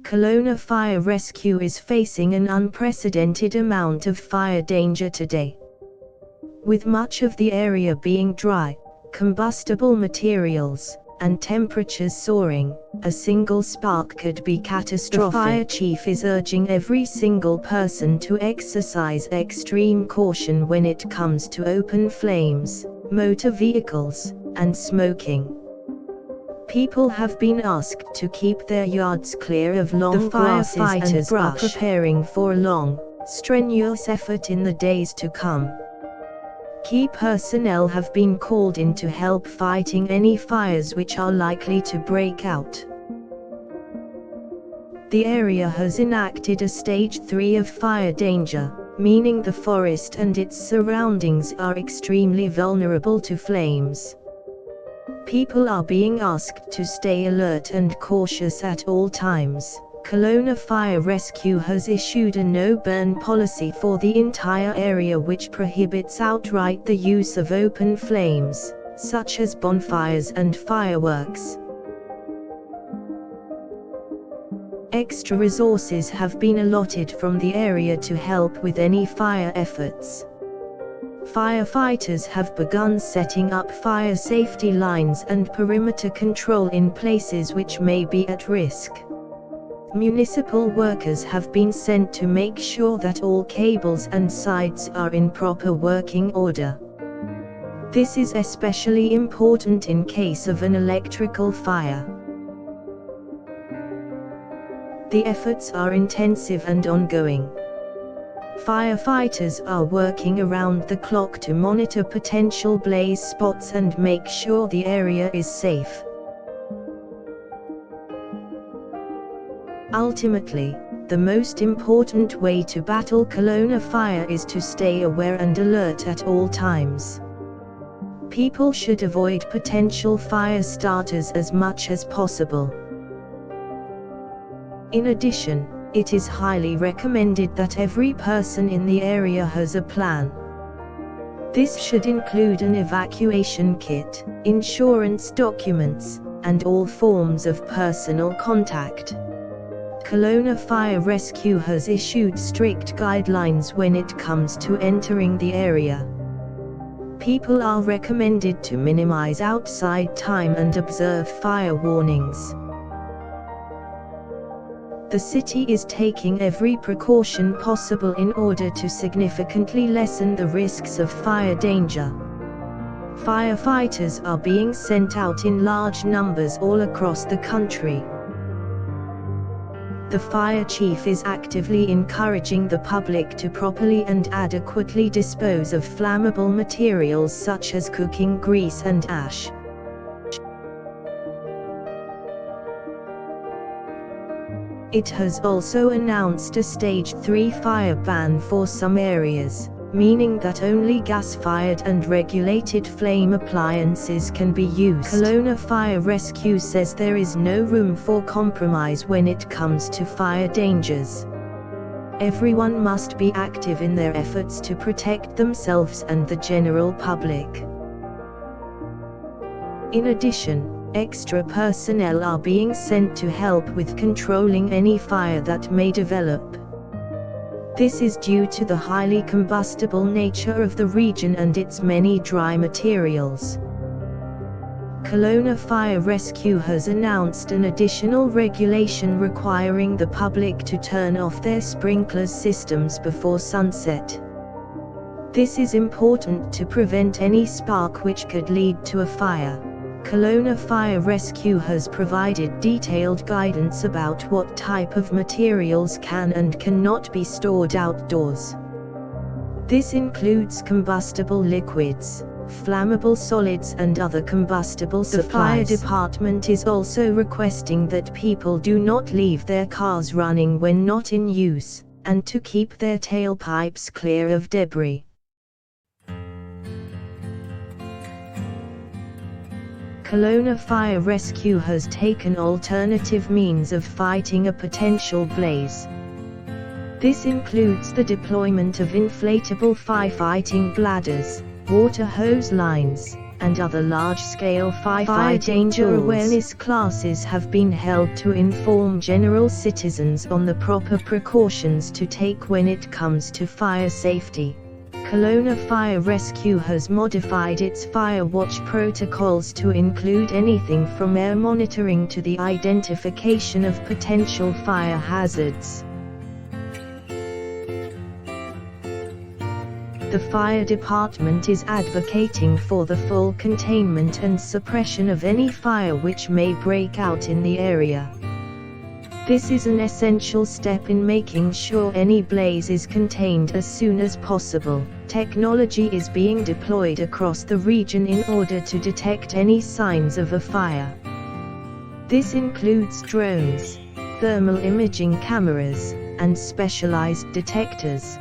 Kelowna Fire Rescue is facing an unprecedented amount of fire danger today. With much of the area being dry, combustible materials, and temperatures soaring, a single spark could be catastrophic. The fire chief is urging every single person to exercise extreme caution when it comes to open flames, motor vehicles, and smoking. People have been asked to keep their yards clear of long grasses and brush. Are preparing for a long, strenuous effort in the days to come. Key personnel have been called in to help fighting any fires which are likely to break out. The area has enacted a Stage 3 of fire danger, meaning the forest and its surroundings are extremely vulnerable to flames. People are being asked to stay alert and cautious at all times. Kelowna Fire Rescue has issued a no-burn policy for the entire area which prohibits outright the use of open flames, such as bonfires and fireworks. Extra resources have been allotted from the area to help with any fire efforts. Firefighters have begun setting up fire safety lines and perimeter control in places which may be at risk. Municipal workers have been sent to make sure that all cables and sites are in proper working order. This is especially important in case of an electrical fire. The efforts are intensive and ongoing. Firefighters are working around the clock to monitor potential blaze spots and make sure the area is safe. Ultimately, the most important way to battle Kelowna fire is to stay aware and alert at all times. People should avoid potential fire starters as much as possible. In addition, it is highly recommended that every person in the area has a plan. This should include an evacuation kit, insurance documents, and all forms of personal contact. Kelowna Fire Rescue has issued strict guidelines when it comes to entering the area. People are recommended to minimize outside time and observe fire warnings. The city is taking every precaution possible in order to significantly lessen the risks of fire danger. Firefighters are being sent out in large numbers all across the country. The fire chief is actively encouraging the public to properly and adequately dispose of flammable materials such as cooking grease and ash. It has also announced a Stage 3 fire ban for some areas, meaning that only gas-fired and regulated flame appliances can be used. Kelowna Fire Rescue says there is no room for compromise when it comes to fire dangers. Everyone must be active in their efforts to protect themselves and the general public. In addition, extra personnel are being sent to help with controlling any fire that may develop. This is due to the highly combustible nature of the region and its many dry materials. Kelowna Fire Rescue has announced an additional regulation requiring the public to turn off their sprinkler systems before sunset. This is important to prevent any spark which could lead to a fire. Kelowna Fire Rescue has provided detailed guidance about what type of materials can and cannot be stored outdoors. This includes combustible liquids, flammable solids and other combustible supplies. The fire department is also requesting that people do not leave their cars running when not in use, and to keep their tailpipes clear of debris. Kelowna Fire Rescue has taken alternative means of fighting a potential blaze. This includes the deployment of inflatable firefighting bladders, water hose lines, and other large-scale fire danger tools. awareness classes have been held to inform general citizens on the proper precautions to take when it comes to fire safety. Kelowna Fire Rescue has modified its fire watch protocols to include anything from air monitoring to the identification of potential fire hazards. The fire department is advocating for the full containment and suppression of any fire which may break out in the area. This is an essential step in making sure any blaze is contained as soon as possible. Technology is being deployed across the region in order to detect any signs of a fire. This includes drones, thermal imaging cameras, and specialized detectors.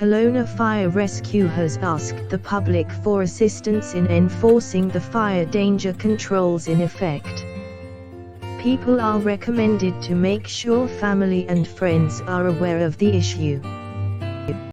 Kelowna Fire Rescue has asked the public for assistance in enforcing the fire danger controls in effect. People are recommended to make sure family and friends are aware of the issue.